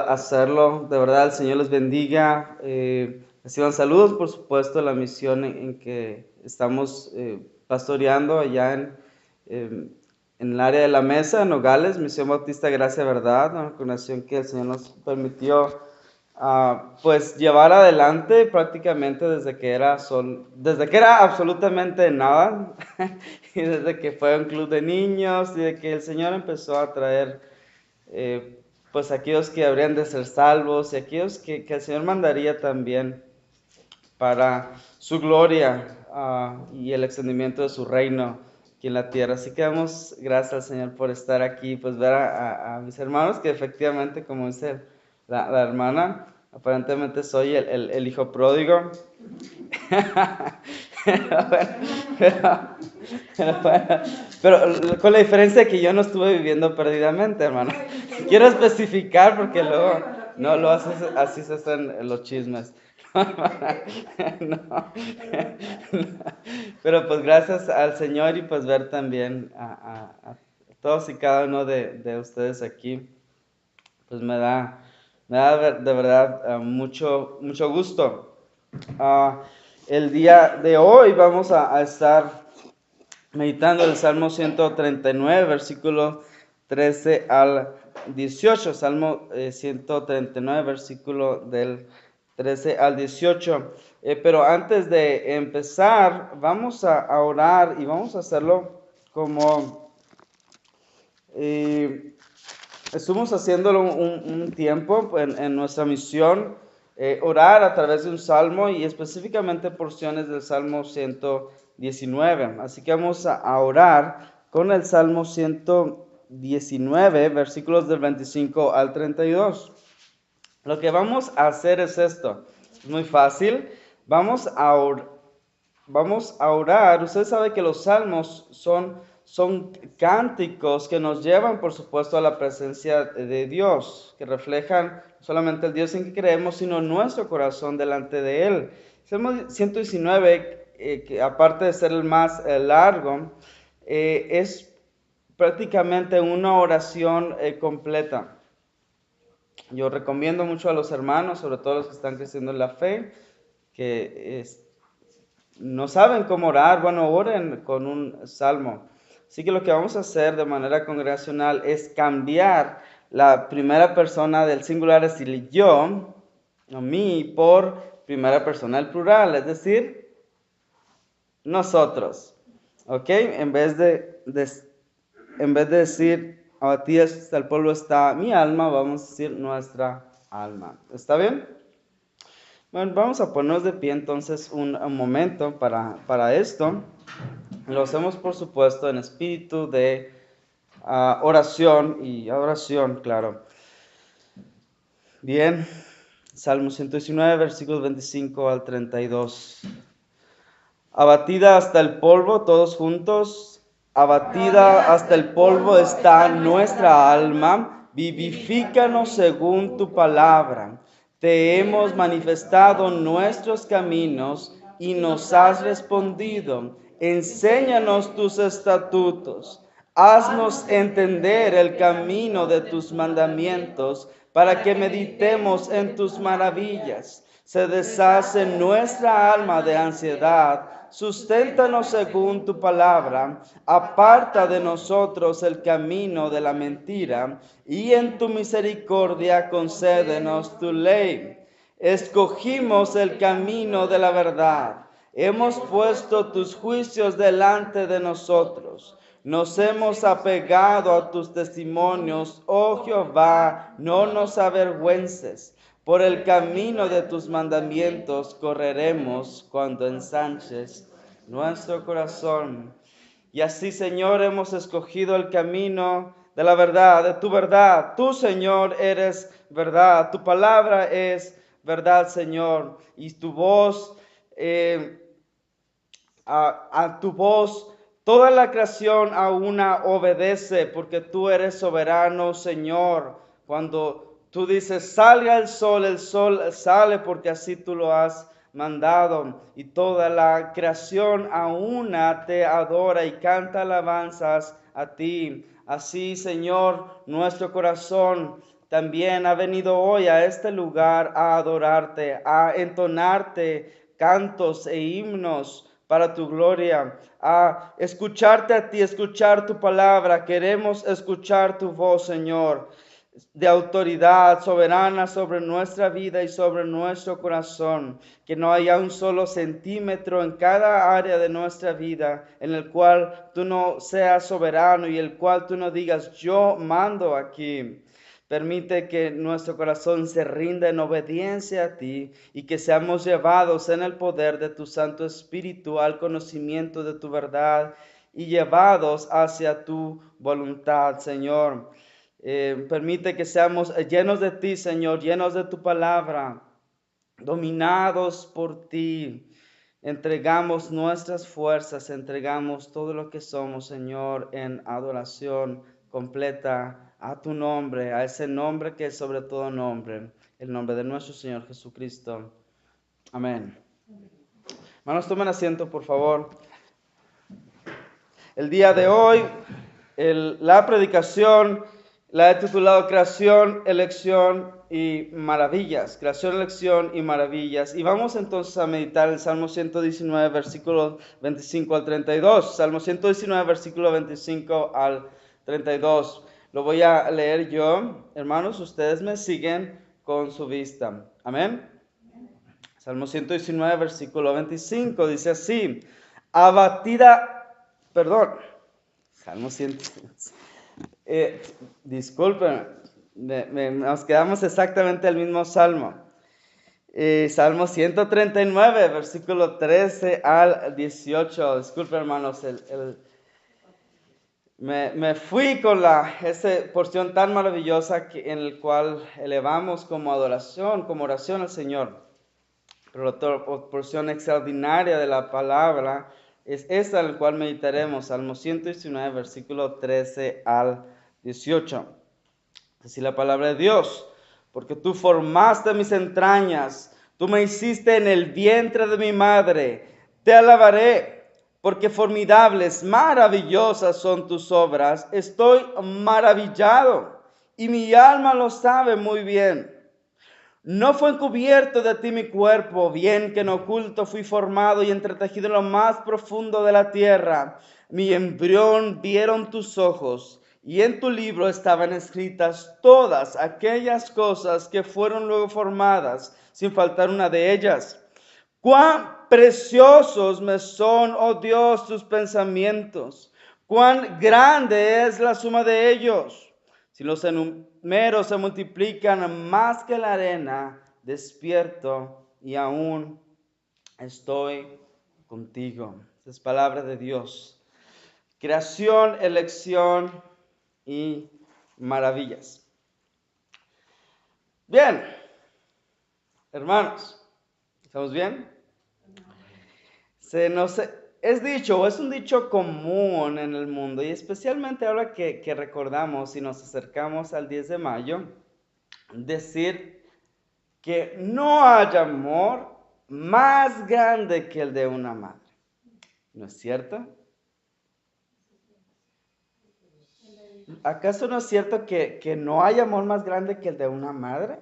hacerlo. De verdad, el Señor les bendiga. Reciban saludos, por supuesto, la misión en que estamos pastoreando allá en el área de La Mesa, en Nogales, Misión Bautista Gracia Verdad, una congregación que el Señor nos permitió pues llevar adelante prácticamente desde que era absolutamente nada y desde que fue un club de niños y de que el Señor empezó a traer pues aquellos que habrían de ser salvos y aquellos que el Señor mandaría también para su gloria y el extendimiento de su reino aquí en la tierra. Así que damos gracias al Señor por estar aquí, pues ver a mis hermanos, que efectivamente, como dice la hermana, aparentemente soy el hijo pródigo. Pero con la diferencia de que yo no estuve viviendo perdidamente, hermano. Quiero especificar porque luego no lo haces, así se hacen los chismes. No. Pero pues gracias al Señor y pues ver también a todos y cada uno de ustedes aquí, pues me da de verdad mucho gusto. El día de hoy vamos a estar meditando el Salmo 139, versículo 13 al 18. Salmo 139, versículo del 13 al 18. Pero antes de empezar, vamos a orar y vamos a hacerlo como estuvimos haciéndolo un tiempo en nuestra misión, orar a través de un salmo y específicamente porciones del Salmo 119. Así que vamos a orar con el Salmo 119, versículos del 25 al 32. Lo que vamos a hacer es esto, es muy fácil. Vamos a orar. Usted sabe que los salmos son cánticos que nos llevan, por supuesto, a la presencia de Dios, que reflejan no solamente el Dios en que creemos, sino nuestro corazón delante de Él. Salmo 119, que aparte de ser el más largo, es prácticamente una oración completa. Yo recomiendo mucho a los hermanos, sobre todo los que están creciendo en la fe, que no saben cómo orar, bueno, oren con un salmo. Así que lo que vamos a hacer de manera congregacional es cambiar la primera persona del singular, es decir, yo, o mí, por primera persona del plural, es decir, nosotros. ¿Ok? En vez de decir, abatida hasta el polvo está mi alma, vamos a decir nuestra alma. ¿Está bien? Bueno, vamos a ponernos de pie entonces un momento para esto. Lo hacemos, por supuesto, en espíritu de oración y adoración, claro. Bien, Salmo 119, versículos 25 al 32. Abatida hasta el polvo, todos juntos. Abatida hasta el polvo está nuestra alma. Vivifícanos según tu palabra. Te hemos manifestado nuestros caminos y nos has respondido. Enséñanos tus estatutos. Haznos entender el camino de tus mandamientos para que meditemos en tus maravillas. Se deshace nuestra alma de ansiedad. Susténtanos según tu palabra. Aparta de nosotros el camino de la mentira y en tu misericordia concédenos tu ley. Escogimos el camino de la verdad. Hemos puesto tus juicios delante de nosotros. Nos hemos apegado a tus testimonios, oh Jehová, no nos avergüences. Por el camino de tus mandamientos correremos cuando ensanches nuestro corazón. Y así, Señor, hemos escogido el camino de la verdad, de tu verdad. Tú, Señor, eres verdad. Tu palabra es verdad, Señor. Y tu voz, a tu voz, toda la creación a una obedece, porque tú eres soberano, Señor. Cuando tú dices, salga el sol sale porque así tú lo has mandado. Y toda la creación a una te adora y canta alabanzas a ti. Así, Señor, nuestro corazón también ha venido hoy a este lugar a adorarte, a entonarte cantos e himnos para tu gloria, a escucharte a ti, escuchar tu palabra. Queremos escuchar tu voz, Señor, de autoridad soberana sobre nuestra vida y sobre nuestro corazón. Que no haya un solo centímetro en cada área de nuestra vida en el cual tú no seas soberano y el cual tú no digas, yo mando aquí. Permite que nuestro corazón se rinda en obediencia a ti y que seamos llevados en el poder de tu Santo Espíritu al conocimiento de tu verdad y llevados hacia tu voluntad, Señor. Permite que seamos llenos de ti, Señor, llenos de tu palabra, dominados por ti. Entregamos nuestras fuerzas, entregamos todo lo que somos, Señor, en adoración completa a tu nombre, a ese nombre que es sobre todo nombre, el nombre de nuestro Señor Jesucristo. Amén. Hermanos, tomen asiento, por favor. El día de hoy, la predicación la he titulado Creación, Elección y Maravillas. Creación, Elección y Maravillas. Y vamos entonces a meditar el Salmo 119, versículos 25 al 32. Salmo 119, versículo 25 al 32. Lo voy a leer yo. Hermanos, ustedes me siguen con su vista. Amén. Salmo 119, versículo 25. Dice así. Salmo 100. Disculpen, nos quedamos exactamente el mismo salmo. Salmo 139, versículo 13 al 18. Disculpen, hermanos, me fui con esa porción tan maravillosa en el cual elevamos como adoración, como oración al Señor. Pero la porción extraordinaria de la palabra es esta en la cual meditaremos, Salmo 119, versículo 13 al 18. Así la palabra de Dios, porque tú formaste mis entrañas, tú me hiciste en el vientre de mi madre, te alabaré, porque formidables, maravillosas son tus obras, estoy maravillado, y mi alma lo sabe muy bien. No fue encubierto de ti mi cuerpo, bien que en oculto fui formado y entretejido en lo más profundo de la tierra. Mi embrión vieron tus ojos, y en tu libro estaban escritas todas aquellas cosas que fueron luego formadas, sin faltar una de ellas. Cuán preciosos me son, oh Dios, tus pensamientos. Cuán grande es la suma de ellos. Si los enumero se multiplican más que la arena, despierto y aún estoy contigo. Esta es palabra de Dios. Creación, elección y maravillas. Bien, hermanos, ¿estamos bien? Es un dicho común en el mundo y especialmente ahora que recordamos y nos acercamos al 10 de mayo, decir que no hay amor más grande que el de una madre. ¿No es cierto? ¿Acaso no es cierto que no hay amor más grande que el de una madre?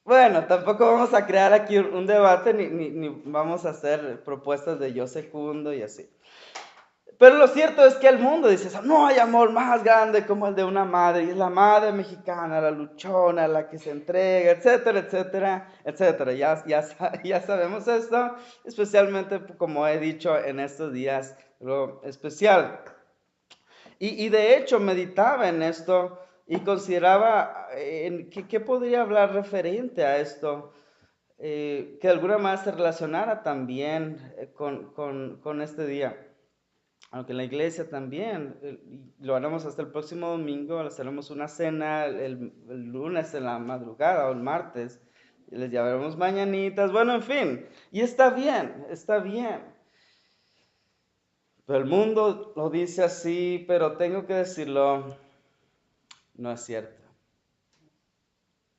Bueno, tampoco vamos a crear aquí un debate ni vamos a hacer propuestas de yo secundo y así. Pero lo cierto es que el mundo dice eso, no hay amor más grande como el de una madre, y es la madre mexicana, la luchona, la que se entrega, etcétera, etcétera, etcétera. Ya sabemos esto, especialmente como he dicho en estos días, lo especial. Y de hecho meditaba en esto y consideraba ¿qué podría hablar referente a esto? Que de alguna manera se relacionara también con este día. Aunque en la iglesia también, lo haremos hasta el próximo domingo, les haremos una cena el lunes en la madrugada o el martes, y les llevaremos mañanitas, bueno, en fin, y está bien, está bien. Pero el mundo lo dice así, pero tengo que decirlo, no es cierto,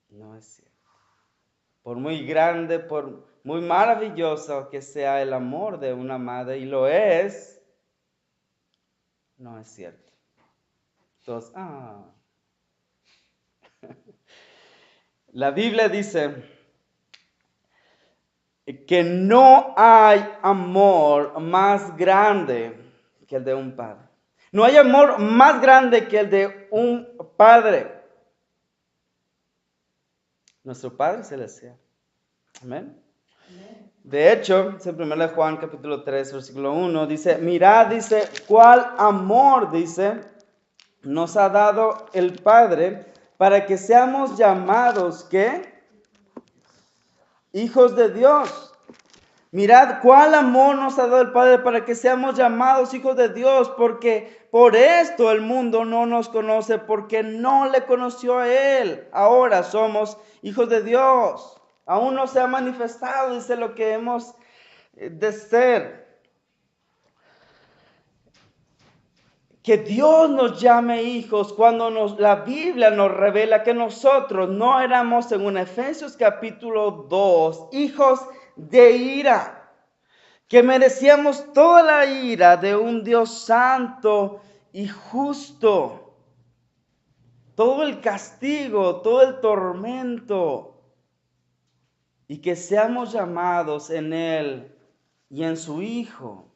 no es cierto. Por muy grande, por muy maravilloso que sea el amor de una madre, y lo es, No es cierto. Entonces, la Biblia dice que no hay amor más grande que el de un padre. No hay amor más grande que el de un padre. Nuestro Padre Celestial. Amén. De hecho, es en 1 Juan capítulo 3, versículo 1, dice, mirad, dice, cuál amor, dice, nos ha dado el Padre para que seamos llamados, ¿qué? Hijos de Dios. Mirad cuál amor nos ha dado el Padre para que seamos llamados hijos de Dios, porque por esto el mundo no nos conoce, porque no le conoció a Él. Ahora somos hijos de Dios. Aún no se ha manifestado, dice, lo que hemos de ser. Que Dios nos llame hijos cuando la Biblia nos revela que nosotros no éramos, según Efesios capítulo 2, hijos de ira, que merecíamos toda la ira de un Dios santo y justo, todo el castigo, todo el tormento, y que seamos llamados en Él y en su Hijo,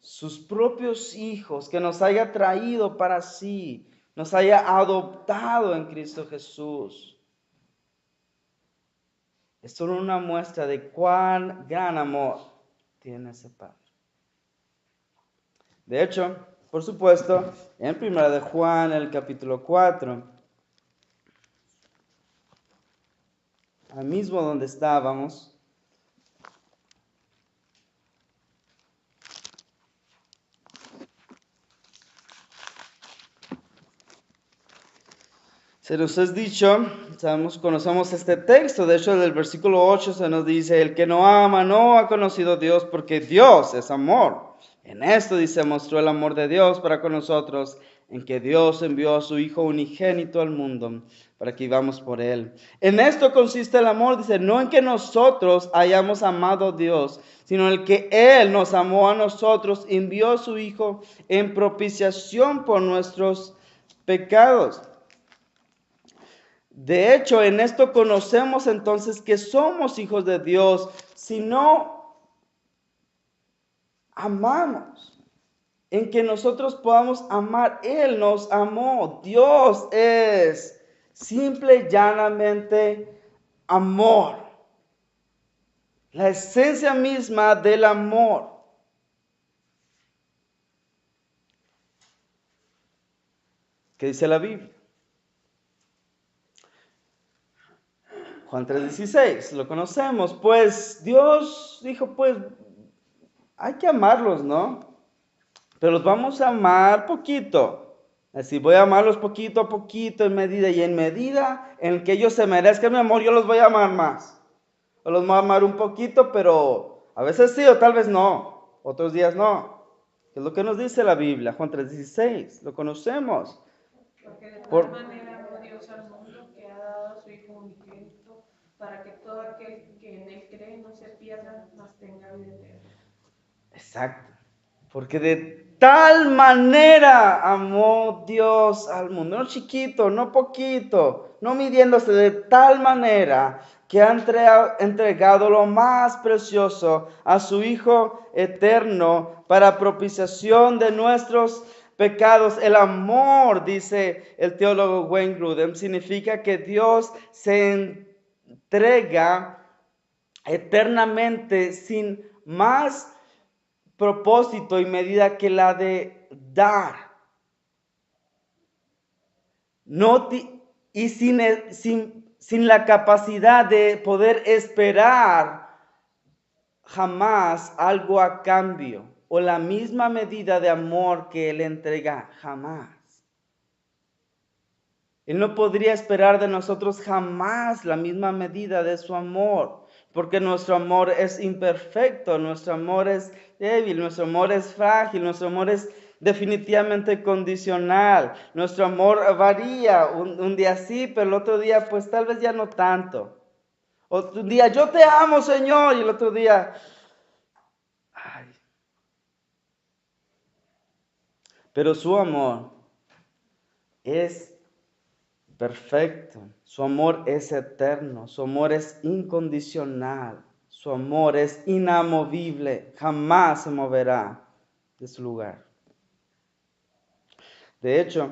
sus propios hijos, que nos haya traído para sí, nos haya adoptado en Cristo Jesús. Es solo una muestra de cuán gran amor tiene ese Padre. De hecho, por supuesto, en 1 de Juan, el capítulo 4, al mismo donde estábamos, se nos es dicho, conocemos este texto, de hecho del versículo 8 se nos dice, el que no ama no ha conocido a Dios porque Dios es amor. En esto dice, mostró el amor de Dios para con nosotros, en que Dios envió a su Hijo unigénito al mundo, para que vivamos por Él. En esto consiste el amor, dice, no en que nosotros hayamos amado a Dios, sino en que Él nos amó a nosotros, envió a su Hijo en propiciación por nuestros pecados. De hecho, en esto conocemos entonces que somos hijos de Dios, si no amamos, en que nosotros podamos amar. Él nos amó. Dios es simple y llanamente amor. La esencia misma del amor. ¿Qué dice la Biblia? Juan 3:16, lo conocemos. Pues Dios dijo, pues hay que amarlos, ¿no? Pero los vamos a amar poquito. Así voy a amarlos poquito a poquito, en medida en que ellos se merezcan mi amor, yo los voy a amar más. O los voy a amar un poquito, pero a veces sí o tal vez no. Otros días no. Es lo que nos dice la Biblia, Juan 3:16. Lo conocemos. Porque de tal manera amó Dios al mundo que ha dado a su Hijo unigénito, para que todo aquel que en Él cree no se pierda, mas tenga vida eterna. Exacto. Porque de tal manera amó Dios al mundo. No chiquito, no poquito, no midiéndose, de tal manera que ha entregado lo más precioso a su Hijo eterno para propiciación de nuestros pecados. El amor, dice el teólogo Wayne Grudem, significa que Dios se entrega eternamente sin más propósito y medida que la de dar. No y sin la capacidad de poder esperar jamás algo a cambio o la misma medida de amor que Él entrega, jamás. Él no podría esperar de nosotros jamás la misma medida de su amor, porque nuestro amor es imperfecto, nuestro amor es débil, nuestro amor es frágil, nuestro amor es definitivamente condicional, nuestro amor varía, un día sí, pero el otro día pues tal vez ya no tanto. Otro día, yo te amo, Señor, y el otro día, ay. Pero su amor es perfecto, su amor es eterno, su amor es incondicional, su amor es inamovible, jamás se moverá de su lugar. De hecho,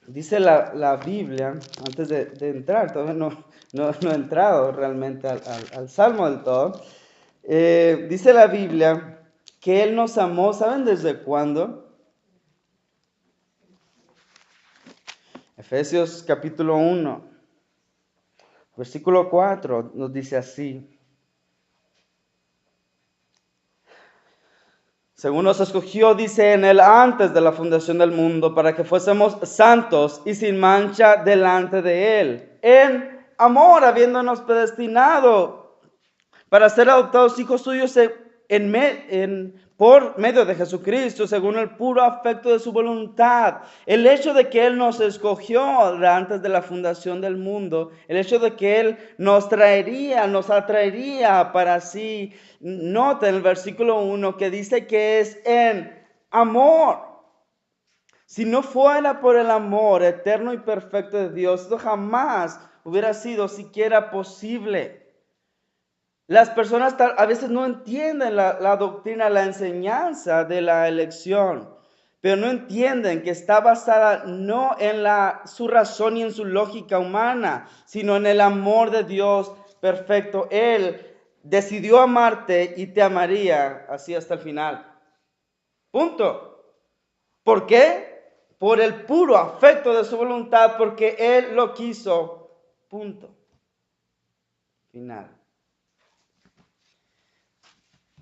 dice la Biblia, antes de entrar, todavía no he entrado realmente al Salmo del todo, dice la Biblia que Él nos amó, ¿saben desde cuándo? Efesios capítulo 1, versículo 4 nos dice así. Según nos escogió, dice en Él antes de la fundación del mundo, para que fuésemos santos y sin mancha delante de Él, en amor, habiéndonos predestinado para ser adoptados hijos suyos por medio de Jesucristo, según el puro afecto de su voluntad. El hecho de que Él nos escogió antes de la fundación del mundo, el hecho de que Él nos atraería para sí. Nota en el versículo 1 que dice que es en amor. Si no fuera por el amor eterno y perfecto de Dios, esto jamás hubiera sido siquiera posible. Las personas a veces no entienden la doctrina, la enseñanza de la elección, pero no entienden que está basada no en su razón y en su lógica humana, sino en el amor de Dios perfecto. Él decidió amarte y te amaría así hasta el final. Punto. ¿Por qué? Por el puro afecto de su voluntad, porque Él lo quiso. Punto. Final.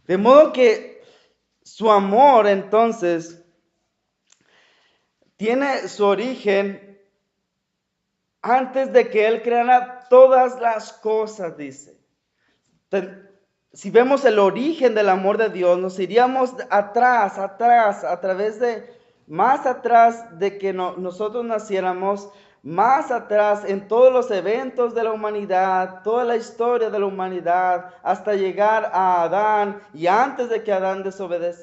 De modo que su amor entonces tiene su origen antes de que Él creara todas las cosas, dice. Si vemos el origen del amor de Dios, nos iríamos atrás, a través de, más atrás de que nosotros naciéramos, más atrás en todos los eventos de la humanidad, toda la historia de la humanidad, hasta llegar a Adán, y antes de que Adán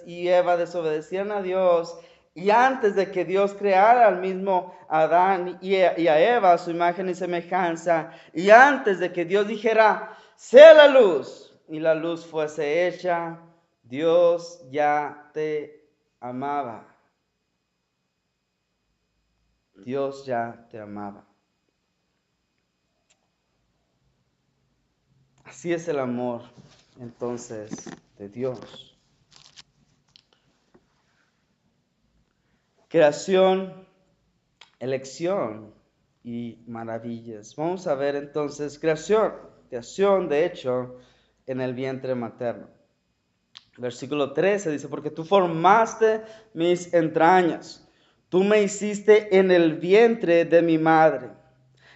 y Eva desobedecieran a Dios, y antes de que Dios creara al mismo Adán y a Eva a su imagen y semejanza, y antes de que Dios dijera, sea la luz, y la luz fuese hecha, Dios ya te amaba. Dios ya te amaba. Así es el amor, entonces, de Dios. Creación, elección y maravillas. Vamos a ver entonces creación de hecho en el vientre materno. Versículo 13 dice, porque tú formaste mis entrañas, tú me hiciste en el vientre de mi madre.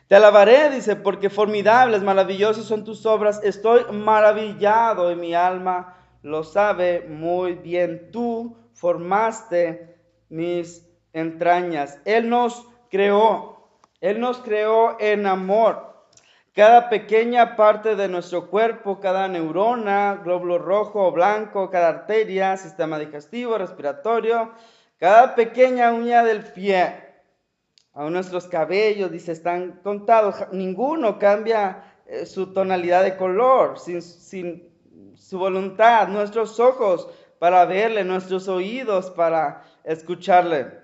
Te alabaré, dice, porque formidables, maravillosas son tus obras. Estoy maravillado y mi alma lo sabe muy bien. Tú formaste mis entrañas. Él nos creó en amor. Cada pequeña parte de nuestro cuerpo, cada neurona, glóbulo rojo o blanco, cada arteria, sistema digestivo, respiratorio, cada pequeña uña del pie. Aún nuestros cabellos, dice, están contados. Ninguno cambia su tonalidad de color sin su voluntad. Nuestros ojos para verle, nuestros oídos para escucharle.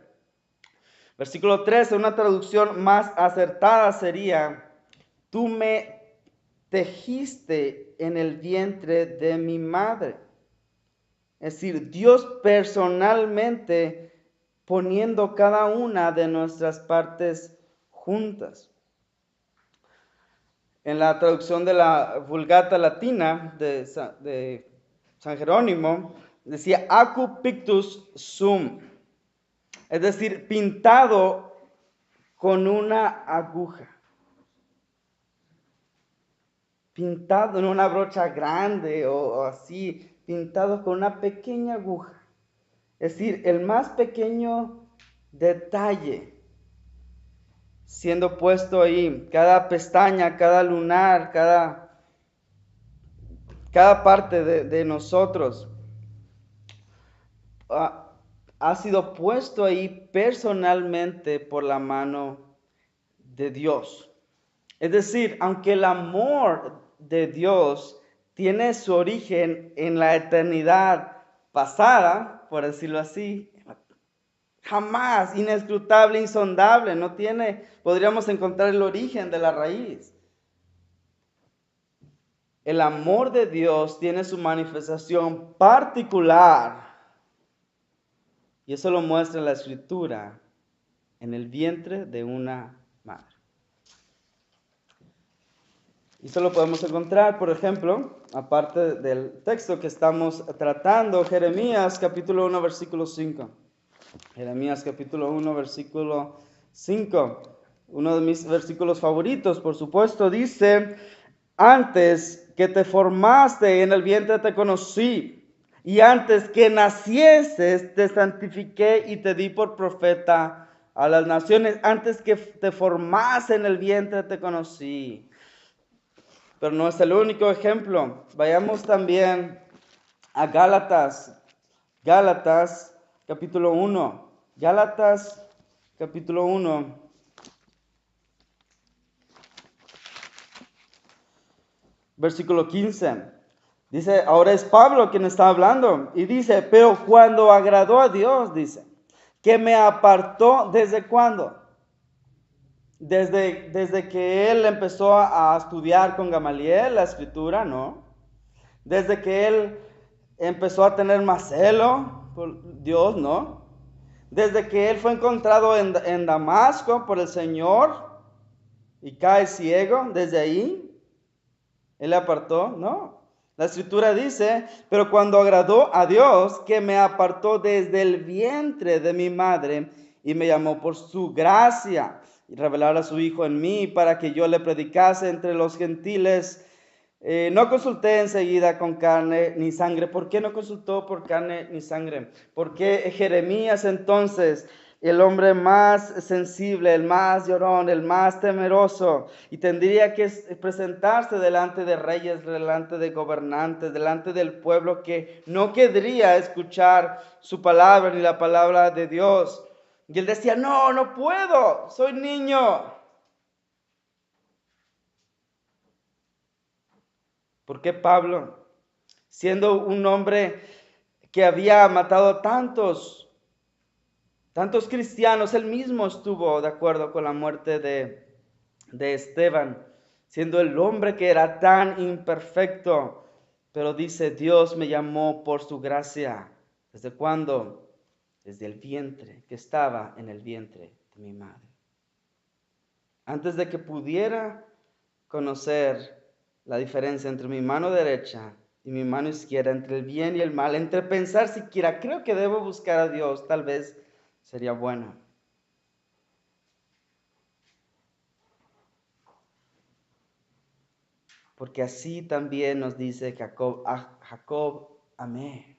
Versículo 13, una traducción más acertada sería, tú me tejiste en el vientre de mi madre. Es decir, Dios personalmente poniendo cada una de nuestras partes juntas. En la traducción de la Vulgata Latina de San Jerónimo, decía acu pictus sum, es decir, pintado con una aguja. Pintado en una brocha grande o así, pintado con una pequeña aguja. Es decir, el más pequeño detalle siendo puesto ahí, cada pestaña, cada lunar, cada parte de nosotros, ha sido puesto ahí personalmente por la mano de Dios. Es decir, aunque el amor de Dios tiene su origen en la eternidad pasada, por decirlo así, jamás, inescrutable, insondable, no tiene, podríamos encontrar el origen de la raíz. El amor de Dios tiene su manifestación particular, y eso lo muestra la Escritura, en el vientre de una madre. Y eso lo podemos encontrar, por ejemplo, aparte del texto que estamos tratando, Jeremías capítulo 1, versículo 5. Jeremías capítulo 1, versículo 5. Uno de mis versículos favoritos, por supuesto, dice: antes que te formaste en el vientre te conocí, y antes que nacieses te santifiqué y te di por profeta a las naciones. Antes que te formase en el vientre te conocí. Pero no es el único ejemplo. Vayamos también a Gálatas. Gálatas capítulo 1. Gálatas capítulo 1. Versículo 15. Dice, ahora es Pablo quien está hablando. Y dice, pero cuando agradó a Dios, dice, que me apartó, ¿desde cuándo? Desde que él empezó a estudiar con Gamaliel la escritura, ¿no? Desde que él empezó a tener más celo por Dios, ¿no? Desde que él fue encontrado en Damasco por el Señor y cae ciego, desde ahí él le apartó, ¿no? La escritura dice, pero cuando agradó a Dios, que me apartó desde el vientre de mi madre y me llamó por su gracia y revelar a su Hijo en mí para que yo le predicase entre los gentiles. No consulté enseguida con carne ni sangre. ¿Por qué no consultó por carne ni sangre? Porque Jeremías entonces, el hombre más sensible, el más llorón, el más temeroso, y tendría que presentarse delante de reyes, delante de gobernantes, delante del pueblo que no querría escuchar su palabra ni la palabra de Dios. Y él decía, no puedo, soy niño. ¿Por qué Pablo, siendo un hombre que había matado a tantos cristianos, él mismo estuvo de acuerdo con la muerte de Esteban, siendo el hombre que era tan imperfecto, pero dice, Dios me llamó por su gracia? ¿Desde cuándo? Desde el vientre, que estaba en el vientre de mi madre. Antes de que pudiera conocer la diferencia entre mi mano derecha y mi mano izquierda, entre el bien y el mal, entre pensar siquiera, creo que debo buscar a Dios, tal vez sería bueno. Porque así también nos dice Jacob, a Jacob amé.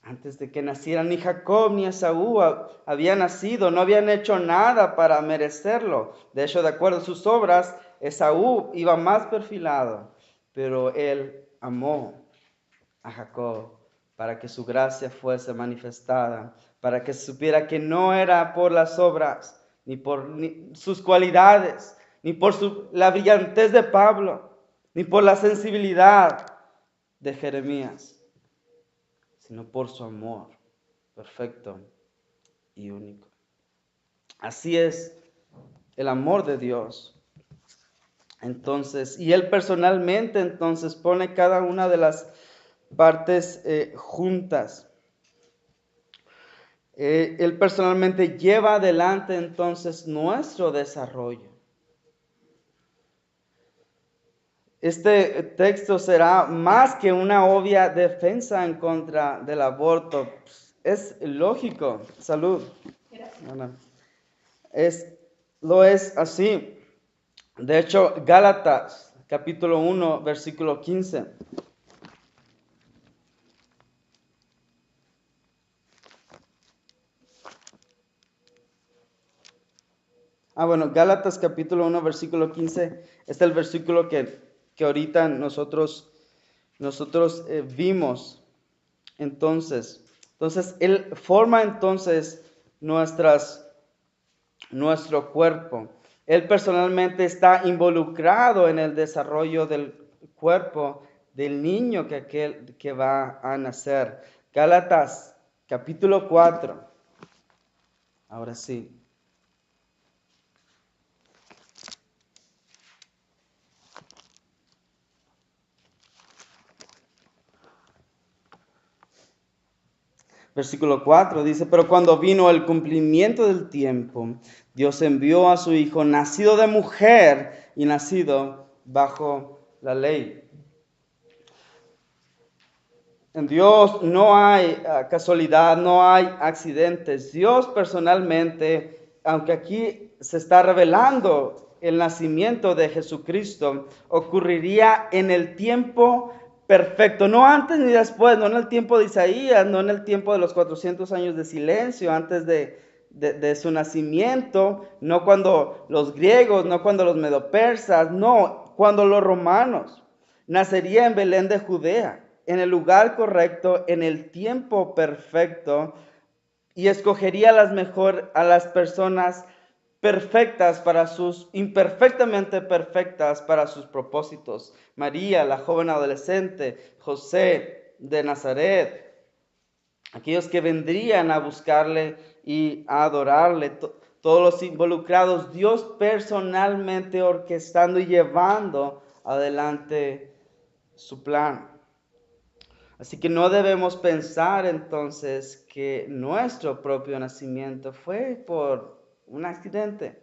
Antes de que naciera ni Jacob ni Esaú había nacido, no habían hecho nada para merecerlo. De hecho, de acuerdo a sus obras, Esaú iba más perfilado, pero él amó a Jacob para que su gracia fuese manifestada, para que se supiera que no era por las obras, ni por sus cualidades, ni por la brillantez de Pablo, ni por la sensibilidad de Jeremías, sino por su amor perfecto y único. Así es el amor de Dios. Entonces, y Él personalmente entonces pone cada una de las partes juntas. Él personalmente lleva adelante entonces nuestro desarrollo. Este texto será más que una obvia defensa en contra del aborto. Es lógico. Salud. Lo es así. De hecho, Gálatas, capítulo 1, versículo 15. Bueno, Gálatas capítulo 1, versículo 15. Este es el versículo que ahorita nosotros vimos. Entonces, Entonces, Él forma entonces nuestro cuerpo. Él personalmente está involucrado en el desarrollo del cuerpo del niño que va a nacer. Gálatas, capítulo 4. Ahora sí. Versículo 4 dice, pero cuando vino el cumplimiento del tiempo, Dios envió a su Hijo, nacido de mujer y nacido bajo la ley. En Dios no hay casualidad, no hay accidentes. Dios personalmente, aunque aquí se está revelando el nacimiento de Jesucristo, ocurriría en el tiempo perfecto, no antes ni después, no en el tiempo de Isaías, no en el tiempo de los 400 años de silencio antes de su nacimiento, no cuando los griegos, no cuando los medopersas, no, cuando los romanos. Nacería en Belén de Judea, en el lugar correcto, en el tiempo perfecto, y escogería a las personas perfectas para imperfectamente perfectas para sus propósitos. María, la joven adolescente, José de Nazaret, aquellos que vendrían a buscarle y a adorarle, todos los involucrados, Dios personalmente orquestando y llevando adelante su plan. Así que no debemos pensar entonces que nuestro propio nacimiento fue por un accidente.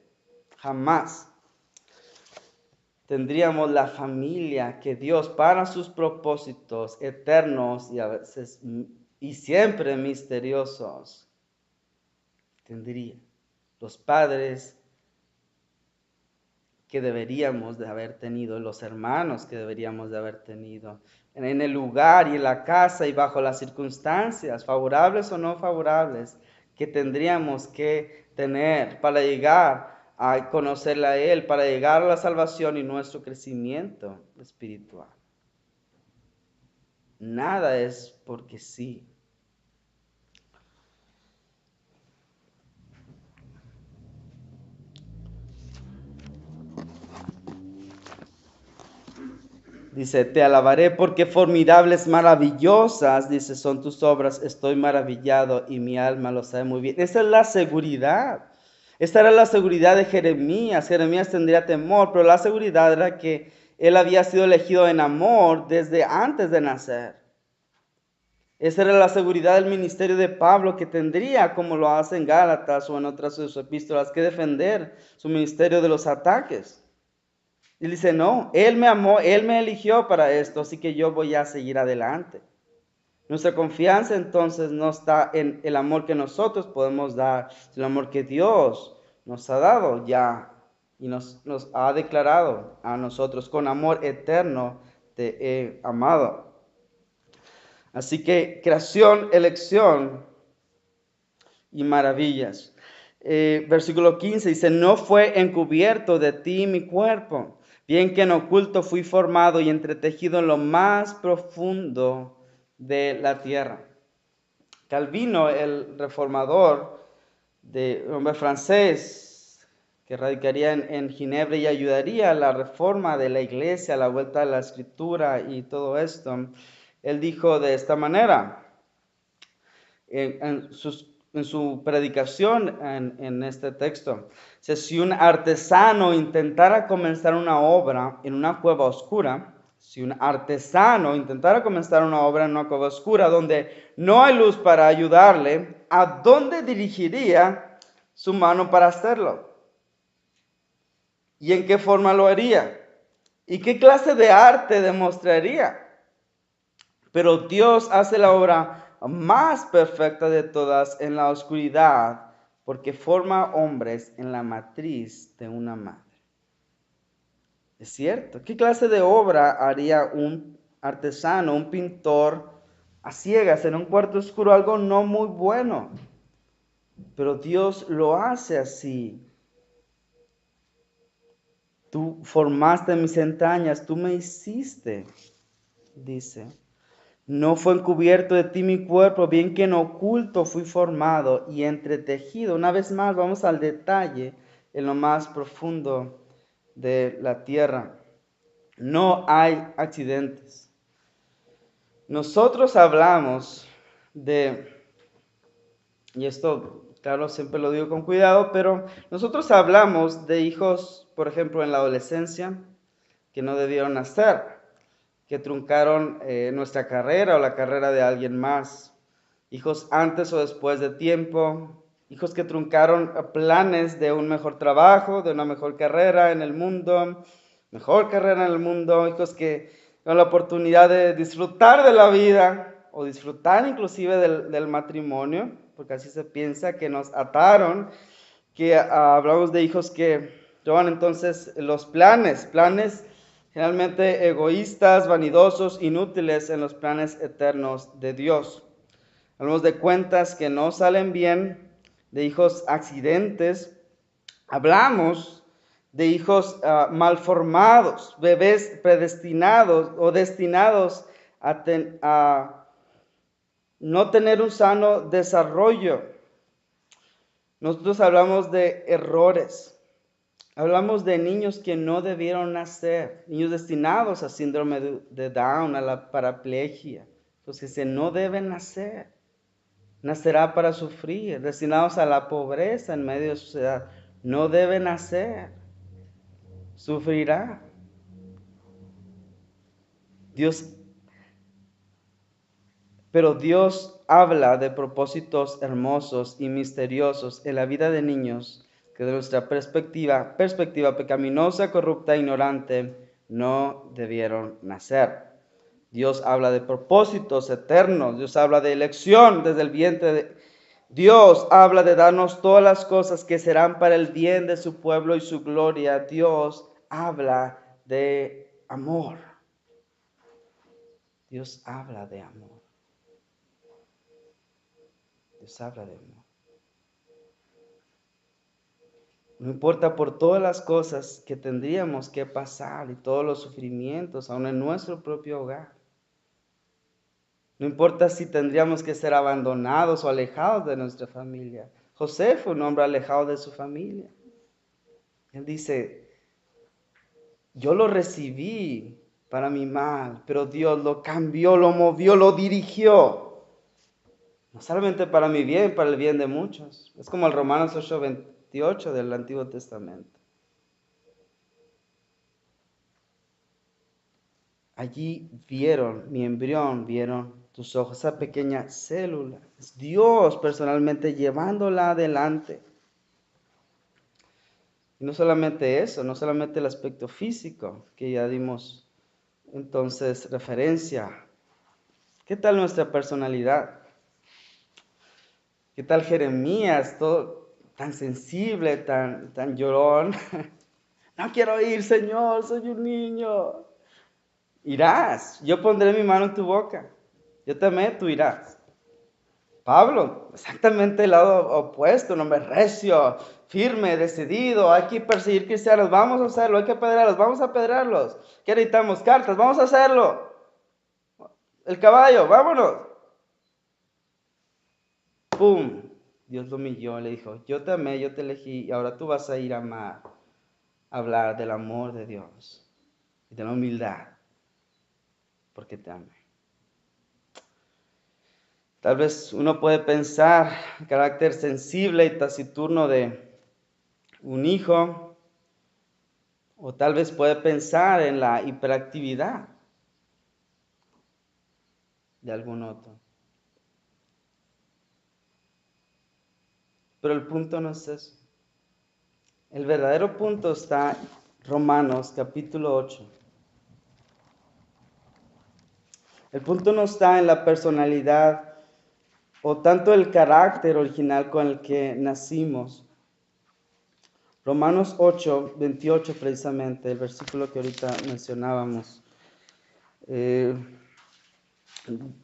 Jamás. Tendríamos la familia que Dios para sus propósitos eternos y a veces y siempre misteriosos tendría. Los padres que deberíamos de haber tenido, los hermanos que deberíamos de haber tenido, en el lugar y en la casa y bajo las circunstancias, favorables o no favorables, que tendríamos que tener para llegar a conocerle a Él, para llegar a la salvación y nuestro crecimiento espiritual. Nada es porque sí. Dice, te alabaré porque formidables, maravillosas, dice, son tus obras, estoy maravillado y mi alma lo sabe muy bien. Esa es la seguridad. Esta era la seguridad de Jeremías. Jeremías tendría temor, pero la seguridad era que él había sido elegido en amor desde antes de nacer. Esa era la seguridad del ministerio de Pablo que tendría, como lo hace en Gálatas o en otras de sus epístolas, que defender su ministerio de los ataques. Y dice, no, Él me amó, Él me eligió para esto, así que yo voy a seguir adelante. Nuestra confianza entonces no está en el amor que nosotros podemos dar, sino el amor que Dios nos ha dado ya y nos ha declarado a nosotros, con amor eterno te he amado. Así que creación, elección y maravillas. Versículo 15 dice, no fue encubierto de ti mi cuerpo, bien que en oculto fui formado y entretejido en lo más profundo de la tierra. Calvino, el reformador, de hombre francés, que radicaría en Ginebra y ayudaría a la reforma de la iglesia, a la vuelta a la escritura y todo esto, él dijo de esta manera, en su predicación en este texto. Si un artesano intentara comenzar una obra en una cueva oscura, si un artesano intentara comenzar una obra en una cueva oscura donde no hay luz para ayudarle, ¿a dónde dirigiría su mano para hacerlo? ¿Y en qué forma lo haría? ¿Y qué clase de arte demostraría? Pero Dios hace la obra más perfecta de todas en la oscuridad, porque forma hombres en la matriz de una madre. Es cierto. ¿Qué clase de obra haría un artesano, un pintor a ciegas en un cuarto oscuro? Algo no muy bueno. Pero Dios lo hace así. Tú formaste mis entrañas, tú me hiciste, dice. No fue encubierto de ti mi cuerpo, bien que en oculto fui formado y entretejido. Una vez más, vamos al detalle en lo más profundo de la tierra. No hay accidentes. Nosotros hablamos y esto, claro, siempre lo digo con cuidado, pero nosotros hablamos de hijos, por ejemplo, en la adolescencia, que no debieron nacer, que truncaron nuestra carrera o la carrera de alguien más, hijos antes o después de tiempo, hijos que truncaron planes de un mejor trabajo, de una mejor carrera en el mundo, hijos que con la oportunidad de disfrutar de la vida o disfrutar inclusive del matrimonio, porque así se piensa, que nos ataron, que hablamos de hijos que toman entonces los planes generalmente egoístas, vanidosos, inútiles en los planes eternos de Dios. Hablamos de cuentas que no salen bien, de hijos accidentes. Hablamos de hijos malformados, bebés predestinados o destinados a no tener un sano desarrollo. Nosotros hablamos de errores. Hablamos de niños que no debieron nacer, niños destinados a síndrome de Down, a la paraplegia, los que no deben nacer. Nacerá para sufrir, destinados a la pobreza en medio de su sociedad. No debe nacer, sufrirá. Pero Dios habla de propósitos hermosos y misteriosos en la vida de niños que de nuestra perspectiva pecaminosa, corrupta, ignorante, no debieron nacer. Dios habla de propósitos eternos, Dios habla de elección desde el vientre Dios habla de darnos todas las cosas que serán para el bien de su pueblo y su gloria. Dios habla de amor. Dios habla de amor. Dios habla de amor. No importa por todas las cosas que tendríamos que pasar y todos los sufrimientos, aún en nuestro propio hogar. No importa si tendríamos que ser abandonados o alejados de nuestra familia. José fue un hombre alejado de su familia. Él dice, yo lo recibí para mi mal, pero Dios lo cambió, lo movió, lo dirigió. No solamente para mi bien, para el bien de muchos. Es como el Romanos 8:28 del Antiguo Testamento. Allí vieron mi embrión, vieron tus ojos, esa pequeña célula. Es Dios personalmente llevándola adelante. Y no solamente eso, no solamente el aspecto físico, que ya dimos entonces referencia. ¿Qué tal nuestra personalidad? ¿Qué tal Jeremías, todo tan sensible, tan llorón? No quiero ir, Señor, soy un niño. Irás, yo pondré mi mano en tu boca. Yo te amé, tú irás. Pablo, exactamente el lado opuesto, un hombre recio, firme, decidido. Hay que perseguir cristianos, vamos a hacerlo, hay que apedrearlos, vamos a apedrearlos. ¿Qué necesitamos? Cartas, vamos a hacerlo. El caballo, vámonos. ¡Pum! Dios lo humilló, le dijo, yo te amé, yo te elegí, y ahora tú vas a ir a amar, a hablar del amor de Dios y de la humildad, porque te amé. Tal vez uno puede pensar el carácter sensible y taciturno de un hijo, o tal vez puede pensar en la hiperactividad de algún otro. Pero el punto no es eso. El verdadero punto está en Romanos capítulo 8. El punto no está en la personalidad o tanto el carácter original con el que nacimos. Romanos 8:28 precisamente, el versículo que ahorita mencionábamos.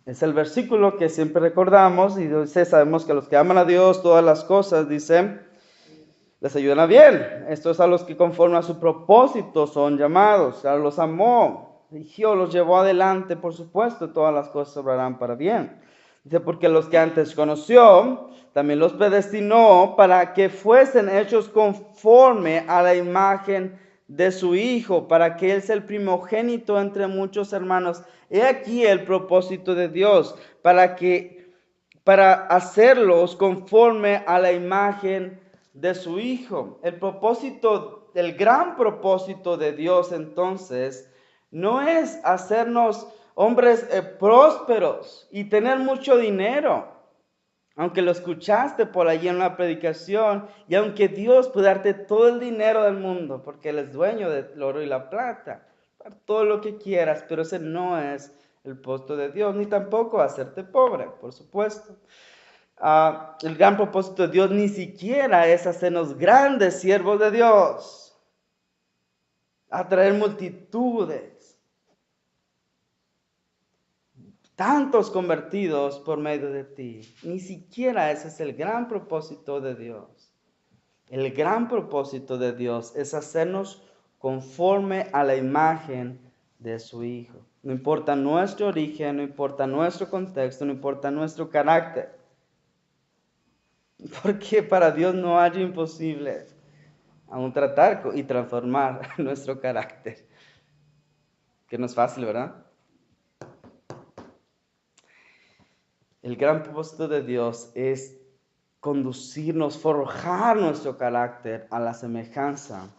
Es el versículo que siempre recordamos y dice, sabemos que a los que aman a Dios todas las cosas, dice, les ayudan a bien. Esto es a los que conforme a su propósito son llamados. Claro, los amó. eligió, los llevó adelante, por supuesto, todas las cosas obrarán para bien. Dice, porque los que antes conoció, también los predestinó para que fuesen hechos conforme a la imagen de su Hijo, para que Él sea el primogénito entre muchos hermanos. He aquí el propósito de Dios, para hacerlos conforme a la imagen de su Hijo. El gran propósito de Dios entonces no es hacernos hombres prósperos y tener mucho dinero, aunque lo escuchaste por allí en una predicación, y aunque Dios puede darte todo el dinero del mundo, porque Él es dueño del oro y la plata, todo lo que quieras, pero ese no es el propósito de Dios, ni tampoco hacerte pobre, por supuesto. El gran propósito de Dios ni siquiera es hacernos grandes siervos de Dios, atraer multitudes, tantos convertidos por medio de ti. Ni siquiera ese es el gran propósito de Dios. El gran propósito de Dios es hacernos conforme a la imagen de su Hijo. No importa nuestro origen, no importa nuestro contexto, no importa nuestro carácter. Porque para Dios no hay imposible aún tratar y transformar nuestro carácter. Que no es fácil, ¿verdad? El gran propósito de Dios es conducirnos, forjar nuestro carácter a la semejanza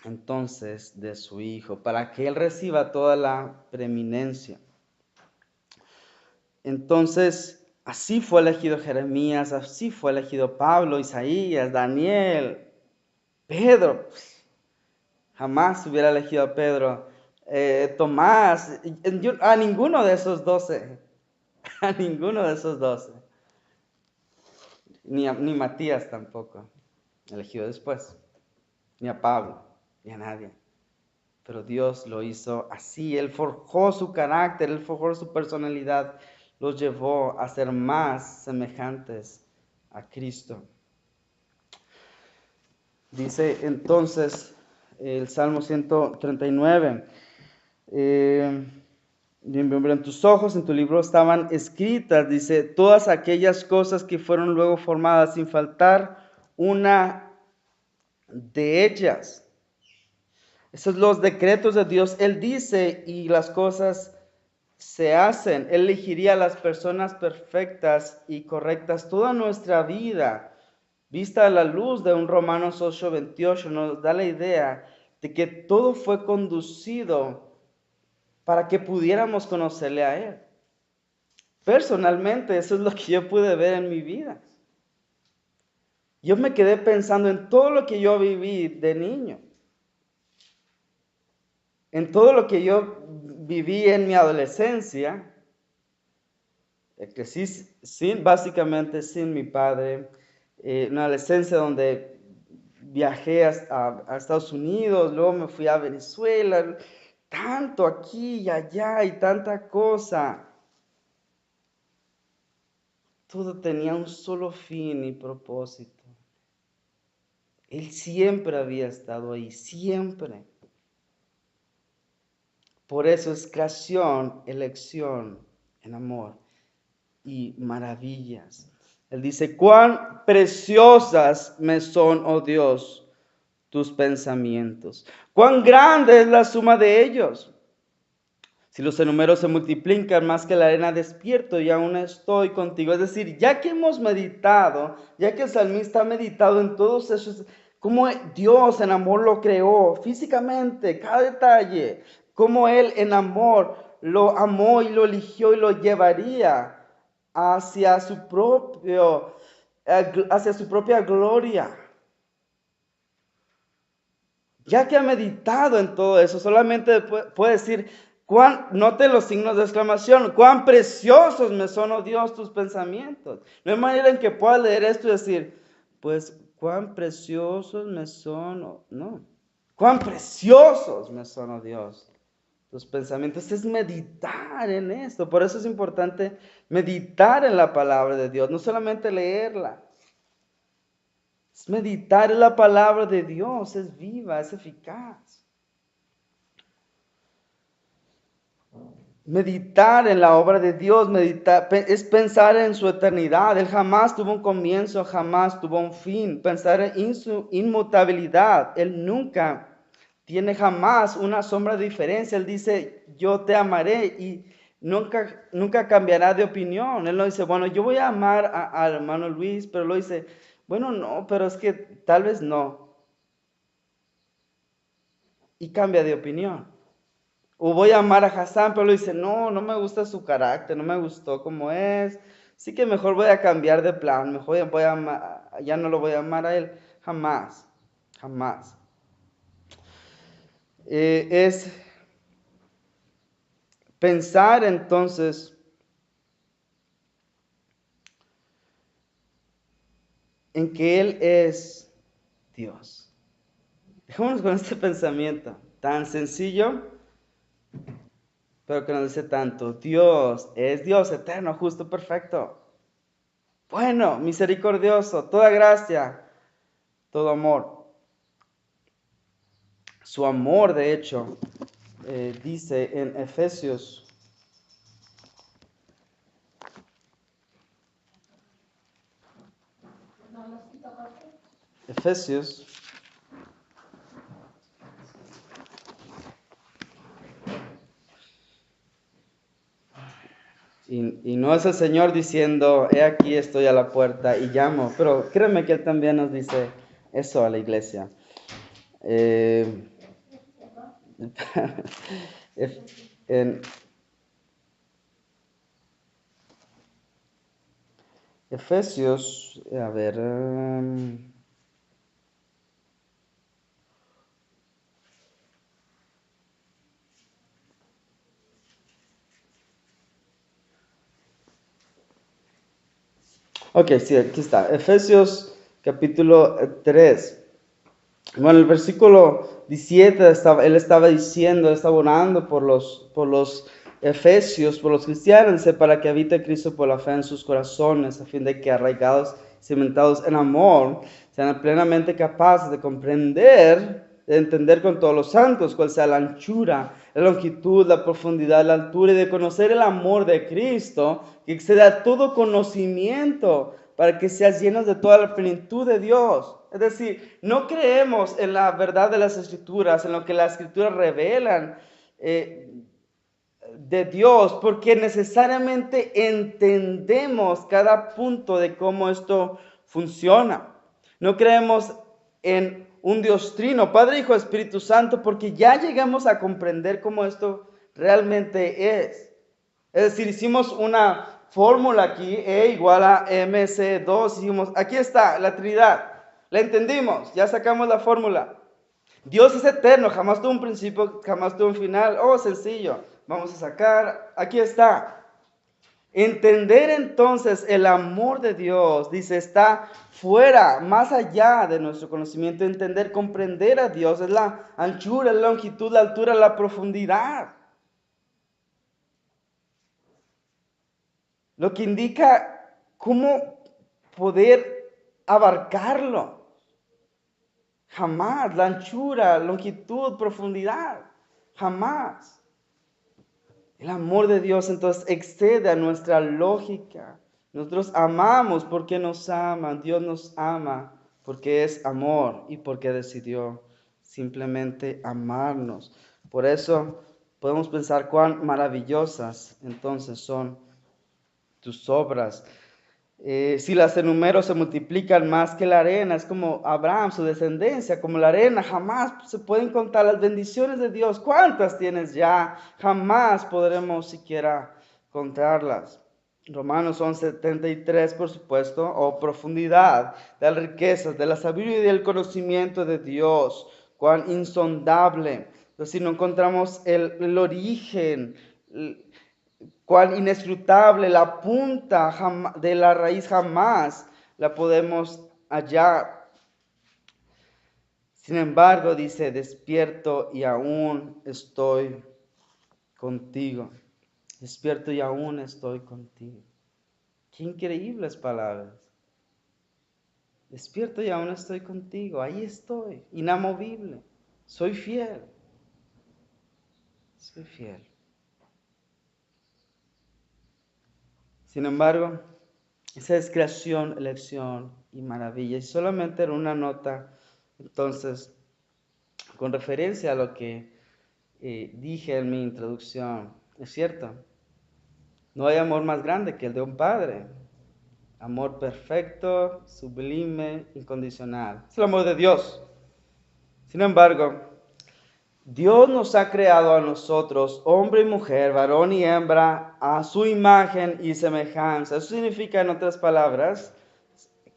entonces de su Hijo, para que Él reciba toda la preeminencia. Entonces, así fue elegido Jeremías, así fue elegido Pablo, Isaías, Daniel, Pedro. Jamás hubiera elegido a Pedro, Tomás, a ninguno de esos 12, a ninguno de esos 12, ni Matías tampoco, elegido después, ni a Pablo, ni a nadie. Pero Dios lo hizo así, Él forjó su carácter, Él forjó su personalidad, los llevó a ser más semejantes a Cristo. Dice entonces el Salmo 139, en tus ojos, en tu libro estaban escritas, dice, todas aquellas cosas que fueron luego formadas sin faltar una de ellas. Esos son los decretos de Dios. Él dice y las cosas se hacen. Él elegiría a las personas perfectas y correctas. Toda nuestra vida, vista a la luz de un Romanos 8:28, nos da la idea de que todo fue conducido para que pudiéramos conocerle a Él. Personalmente, eso es lo que yo pude ver en mi vida. Yo me quedé pensando en todo lo que yo viví de niño, en todo lo que yo viví en mi adolescencia. Crecí básicamente sin mi padre, una adolescencia donde viajé a Estados Unidos, luego me fui a Venezuela, tanto aquí y allá y tanta cosa. Todo tenía un solo fin y propósito. Él siempre había estado ahí, siempre. Por eso es creación, elección en amor y maravillas. Él dice, cuán preciosas me son, oh Dios, tus pensamientos. Cuán grande es la suma de ellos. Si los números se multiplican más que la arena, despierto y aún estoy contigo. Es decir, ya que hemos meditado, ya que el salmista ha meditado en todos esos, cómo Dios en amor lo creó físicamente, cada detalle, cómo Él en amor lo amó y lo eligió y lo llevaría hacia su propia gloria. Ya que ha meditado en todo eso, solamente puede decir, note los signos de exclamación, cuán preciosos me son, oh Dios, tus pensamientos. No hay manera en que pueda leer esto y decir, pues, cuán preciosos me son, no. Cuán preciosos me son, oh Dios, tus pensamientos. Es meditar en esto. Por eso es importante meditar en la palabra de Dios, no solamente leerla. Es meditar en la palabra de Dios, es viva, es eficaz. meditar en la obra de Dios, es pensar en su eternidad. Él jamás tuvo un comienzo, jamás tuvo un fin. Pensar en su inmutabilidad. Él nunca tiene jamás una sombra de diferencia. Él dice, yo te amaré y nunca cambiará de opinión. Él no dice, bueno, yo voy a amar al hermano Luis, pero lo dice, bueno, no, pero es que tal vez no. Y cambia de opinión. O voy a amar a Hassan, pero dice, no, no me gusta su carácter, no me gustó como es. Así que mejor voy a cambiar de plan, mejor ya no lo voy a amar a él. Jamás, jamás. Es pensar entonces en que Él es Dios. Dejémonos con este pensamiento tan sencillo, pero que nos dice tanto. Dios es Dios eterno, justo, perfecto. Bueno, misericordioso, toda gracia, todo amor. Su amor, de hecho, dice en Efesios, y no es el Señor diciendo, he aquí estoy a la puerta y llamo, pero créeme que Él también nos dice eso a la iglesia. En Efesios, a ver, ok, sí, aquí está, Efesios capítulo 3. Bueno, el versículo 17, él estaba diciendo, estaba orando por los efesios, por los cristianos, dice, para que habite Cristo por la fe en sus corazones, a fin de que arraigados, cimentados en amor, sean plenamente capaces de comprender, de entender con todos los santos cuál sea la anchura, la longitud, la profundidad, la altura y de conocer el amor de Cristo, que excede a todo conocimiento, para que seas llenos de toda la plenitud de Dios. Es decir, no creemos en la verdad de las Escrituras, en lo que las Escrituras revelan de Dios, porque necesariamente entendemos cada punto de cómo esto funciona. No creemos en un Dios trino, Padre, Hijo, Espíritu Santo, porque ya llegamos a comprender cómo esto realmente es. Es decir, hicimos una fórmula aquí, E igual a MC2, hicimos, aquí está, la Trinidad, la entendimos, ya sacamos la fórmula. Dios es eterno, jamás tuvo un principio, jamás tuvo un final. Oh, sencillo, vamos a sacar, aquí está. Entender entonces el amor de Dios, dice, está fuera, más allá de nuestro conocimiento. Entender, comprender a Dios es la anchura, la longitud, la altura, la profundidad. Lo que indica cómo poder abarcarlo. Jamás, la anchura, longitud, profundidad, jamás. El amor de Dios entonces excede a nuestra lógica. Nosotros amamos porque nos ama, Dios nos ama porque es amor y porque decidió simplemente amarnos. Por eso podemos pensar cuán maravillosas entonces son tus obras. Si las enumero se multiplican más que la arena, es como Abraham, su descendencia, como la arena, jamás se pueden contar las bendiciones de Dios. ¿Cuántas tienes ya? Jamás podremos siquiera contarlas. Romanos 11:73, por supuesto, o profundidad de las riquezas, de la sabiduría y del conocimiento de Dios, cuán insondable. Entonces, si no encontramos el origen, cuán inescrutable, la punta de la raíz jamás la podemos hallar. Sin embargo, dice, despierto y aún estoy contigo. Despierto y aún estoy contigo. Qué increíbles palabras. Despierto y aún estoy contigo. Ahí estoy, inamovible. Soy fiel. Soy fiel. Sin embargo, esa es creación, elección y maravilla. Y solamente en una nota, entonces, con referencia a lo que dije en mi introducción, es cierto, no hay amor más grande que el de un padre. Amor perfecto, sublime, incondicional. Es el amor de Dios. Sin embargo, Dios nos ha creado a nosotros, hombre y mujer, varón y hembra, a su imagen y semejanza. Eso significa, en otras palabras,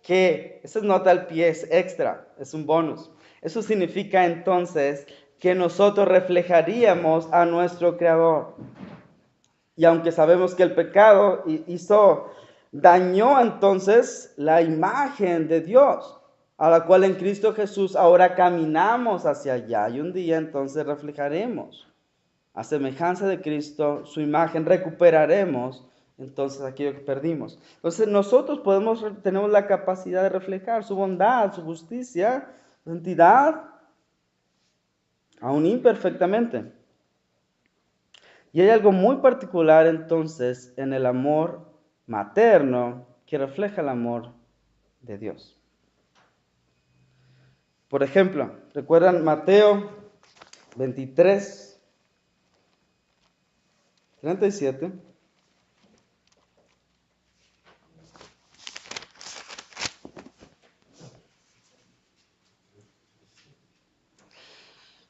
que, esa es nota al pie, es extra, es un bonus. Eso significa entonces que nosotros reflejaríamos a nuestro Creador. Y aunque sabemos que el pecado dañó entonces la imagen de Dios, a la cual en Cristo Jesús ahora caminamos hacia allá. Y un día entonces reflejaremos a semejanza de Cristo su imagen, recuperaremos entonces aquello que perdimos. Entonces nosotros tenemos la capacidad de reflejar su bondad, su justicia, su santidad, aún imperfectamente. Y hay algo muy particular entonces en el amor materno que refleja el amor de Dios. Por ejemplo, ¿recuerdan Mateo 23, 37?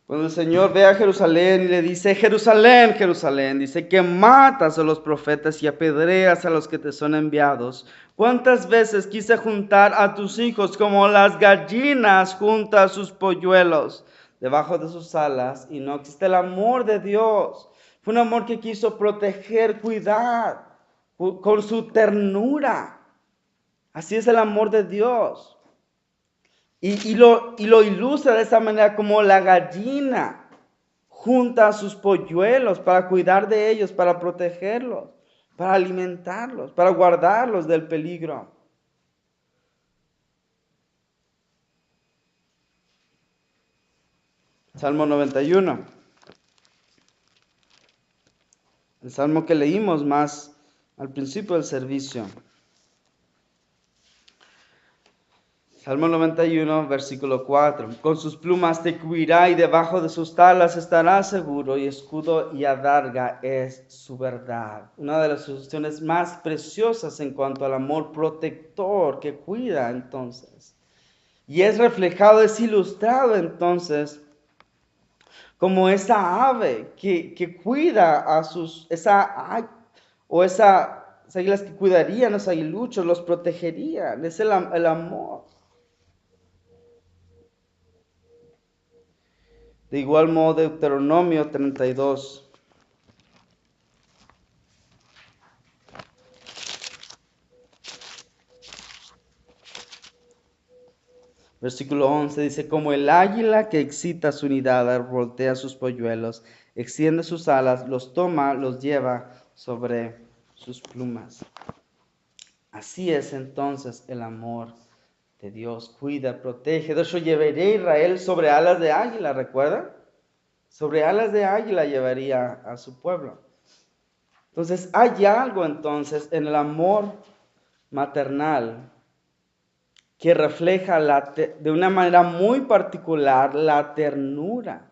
Cuando el Señor ve a Jerusalén y le dice, Jerusalén, Jerusalén, dice que matas a los profetas y apedreas a los que te son enviados. ¿Cuántas veces quise juntar a tus hijos como las gallinas juntan a sus polluelos debajo de sus alas? Y no existe el amor de Dios. Fue un amor que quiso proteger, cuidar, con su ternura. Así es el amor de Dios. Y lo ilustra de esa manera, como la gallina junta a sus polluelos para cuidar de ellos, para protegerlos, para alimentarlos, para guardarlos del peligro. Salmo 91. El salmo que leímos más al principio del servicio. Salmo 91, versículo 4. Con sus plumas te cubrirá y debajo de sus talas estará seguro, y escudo y adarga es su verdad. Una de las soluciones más preciosas en cuanto al amor protector que cuida entonces. Y es reflejado, es ilustrado entonces como esa ave que cuida a esas águilas que cuidarían, los aguiluchos, los protegerían. Es el amor. De igual modo, Deuteronomio 32. Versículo 11 dice, como el águila que excita su nidada, voltea sus polluelos, extiende sus alas, los toma, los lleva sobre sus plumas. Así es entonces el amor de Dios, cuida, protege. De hecho, llevaré a Israel sobre alas de águila, ¿recuerdan? Sobre alas de águila llevaría a su pueblo. Entonces, hay algo entonces en el amor maternal que refleja de una manera muy particular la ternura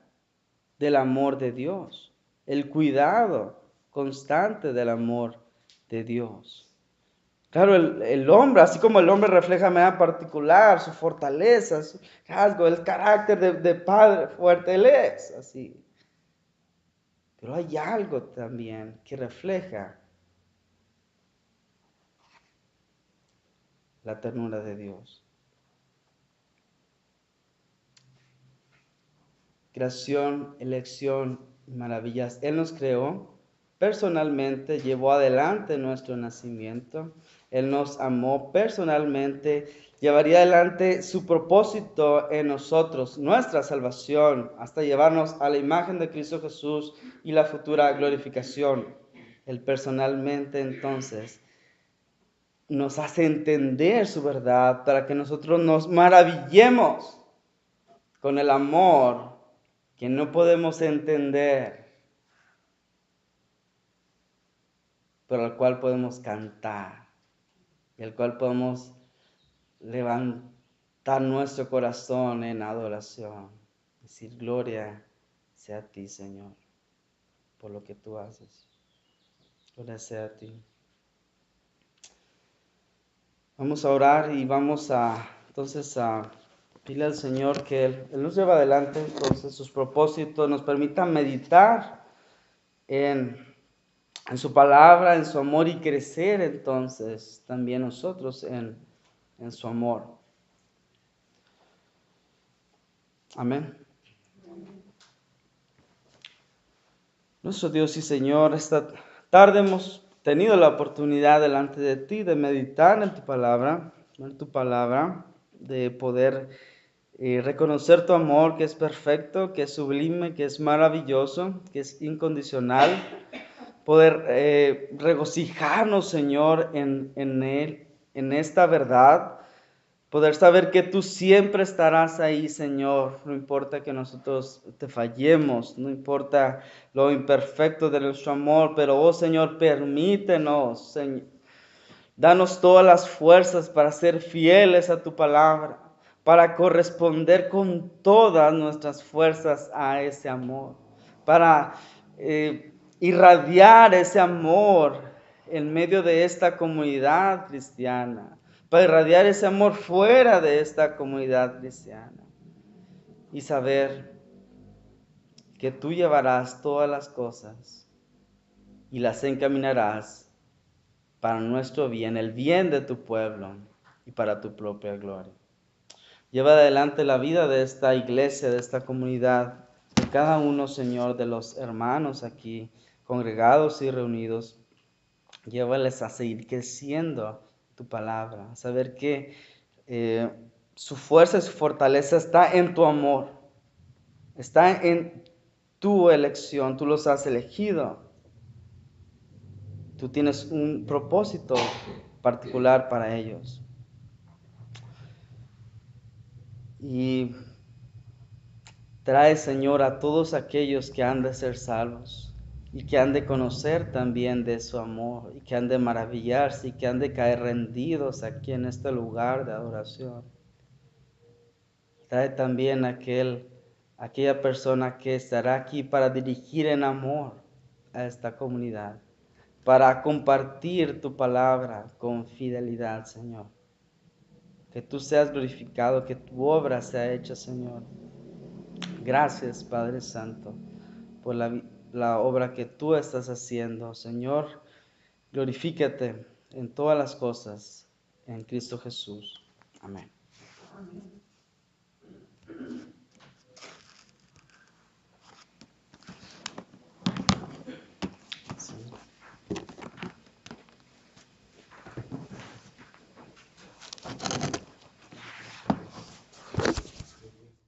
del amor de Dios, el cuidado constante del amor de Dios. Claro, el hombre, así como el hombre refleja de manera particular su fortaleza, su rasgo, el carácter de padre fuerte, él es así. Pero hay algo también que refleja la ternura de Dios. Creación, elección y maravillas. Él nos creó personalmente, llevó adelante nuestro nacimiento. Él nos amó personalmente, llevaría adelante su propósito en nosotros, nuestra salvación, hasta llevarnos a la imagen de Cristo Jesús y la futura glorificación. Él personalmente entonces nos hace entender su verdad para que nosotros nos maravillemos con el amor que no podemos entender. pero al cual podemos cantar y al cual podemos levantar nuestro corazón en adoración. Decir, gloria sea a ti, Señor, por lo que tú haces. Gloria sea a ti. Vamos a orar y vamos entonces a pedirle al Señor que Él nos lleve adelante, entonces sus propósitos nos permitan meditar en su palabra, en su amor y crecer entonces también nosotros en su amor. Amén. Nuestro Dios y Señor, esta tarde hemos tenido la oportunidad delante de ti de meditar en tu palabra, de poder reconocer tu amor que es perfecto, que es sublime, que es maravilloso, que es incondicional. Poder regocijarnos, Señor, en Él, en esta verdad. Poder saber que tú siempre estarás ahí, Señor. No importa que nosotros te fallemos, no importa lo imperfecto de nuestro amor, pero, oh Señor, permítenos, Señor. Danos todas las fuerzas para ser fieles a tu palabra, para corresponder con todas nuestras fuerzas a ese amor, para irradiar ese amor en medio de esta comunidad cristiana, para irradiar ese amor fuera de esta comunidad cristiana y saber que tú llevarás todas las cosas y las encaminarás para nuestro bien, el bien de tu pueblo y para tu propia gloria. Lleva adelante la vida de esta iglesia, de esta comunidad, de cada uno, Señor, de los hermanos aquí congregados y reunidos. Llévales a seguir creciendo tu palabra, a saber que su fuerza y su fortaleza está en tu amor, está en tu elección, tú los has elegido. Tú tienes un propósito particular para ellos. Y trae, Señor, a todos aquellos que han de ser salvos y que han de conocer también de su amor y que han de maravillarse y que han de caer rendidos aquí en este lugar de adoración. Trae también aquella persona que estará aquí para dirigir en amor a esta comunidad, para compartir tu palabra con fidelidad, Señor. Que tú seas glorificado, que tu obra sea hecha, Señor. Gracias, Padre Santo, por la obra que tú estás haciendo, Señor. Glorifícate en todas las cosas, en Cristo Jesús. Amén. Amén.